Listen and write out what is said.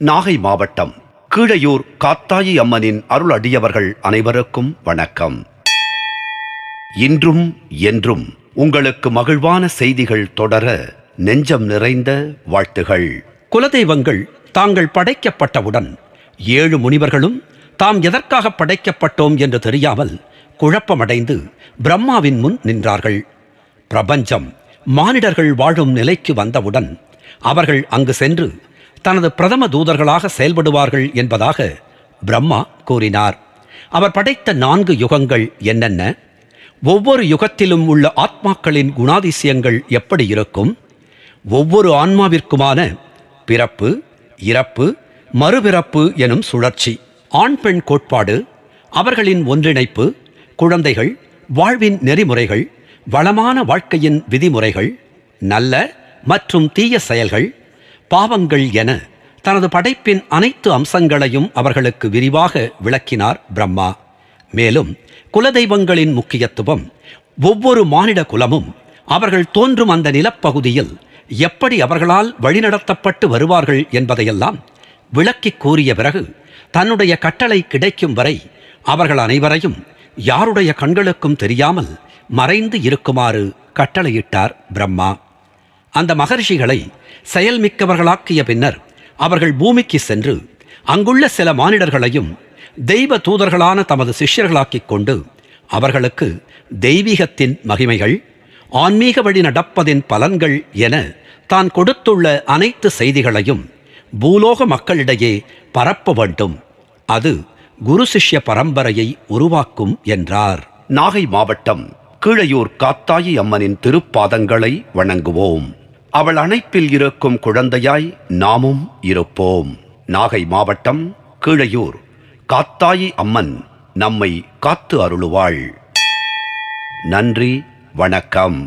நாகை மாவட்டம் கீழையூர் காத்தாயி அம்மனின் அருள் அடியவர்கள் அனைவருக்கும் வணக்கம். இன்றும் என்றும் உங்களுக்கு மகிழ்வான செய்திகள் தொடர நெஞ்சம் நிறைந்த வாழ்த்துகள். குலதெய்வங்கள் தாங்கள் படைக்கப்பட்டவுடன் 7 முனிவர்களும் தாம் எதற்காக படைக்கப்பட்டோம் என்று தெரியாமல் குழப்பமடைந்து பிரம்மாவின் முன் நின்றார்கள். பிரபஞ்சம் மானிடர்கள் வாழும் நிலைக்கு வந்தவுடன் அவர்கள் அங்கு சென்று தனது பிரதம தூதர்களாக செயல்படுவார்கள் என்பதாக பிரம்மா கூறினார். அவர் படைத்த 4 யுகங்கள் என்னென்ன, ஒவ்வொரு யுகத்திலும் உள்ள ஆத்மாக்களின் குணாதிசயங்கள் எப்படி இருக்கும், ஒவ்வொரு ஆன்மாவிற்குமான பிறப்பு, இறப்பு, மறுபிறப்பு எனும் சுழற்சி, ஆண் பெண் கோட்பாடு, அவர்களின் ஒன்றிணைப்பு, குழந்தைகள், வாழ்வின் நெறிமுறைகள், வளமான வாழ்க்கையின் விதிமுறைகள், நல்ல மற்றும் தீய செயல்கள், பாவங்கள் என தனது படைப்பின் அனைத்து அம்சங்களையும் அவர்களுக்கு விரிவாக விளக்கினார் பிரம்மா. மேலும் குலதெய்வங்களின் முக்கியத்துவம், ஒவ்வொரு மானிட குலமும் அவர்கள் தோன்றும் அந்த நிலப்பகுதியில் எப்படி அவர்களால் வழிநடத்தப்பட்டு வருவார்கள் என்பதையெல்லாம் விளக்கி கூறிய பிறகு தன்னுடைய கட்டளை கிடைக்கும் வரை அவர்கள் அனைவரையும் யாருடைய கண்களுக்கும் தெரியாமல் மறைந்து இருக்குமாறு கட்டளையிட்டார் பிரம்மா. அந்த மகர்ஷிகளை செயல்மிக்கவர்களாக்கிய பின்னர் அவர்கள் பூமிக்கு சென்று அங்குள்ள சில மானிடர்களையும் தெய்வ தூதர்களான தமது சிஷ்யர்களாக்கிக் கொண்டு அவர்களுக்கு தெய்வீகத்தின் மகிமைகள், ஆன்மீக வழி நடப்பதின் பலன்கள் என தான் கொடுத்துள்ள அனைத்து செய்திகளையும் பூலோக மக்களிடையே பரப்ப வேண்டும். அது குரு சிஷ்ய பரம்பரையை உருவாக்கும் என்றார். நாகை மாவட்டம் கீழையூர் காத்தாயி அம்மனின் திருப்பாதங்களை வணங்குவோம். அவள் அணைப்பில் இருக்கும் குழந்தையாய் நாமும் இருப்போம். நாகை மாவட்டம் கீழையூர் காத்தாயி அம்மன் நம்மை காத்து அருளுவாள். நன்றி, வணக்கம்.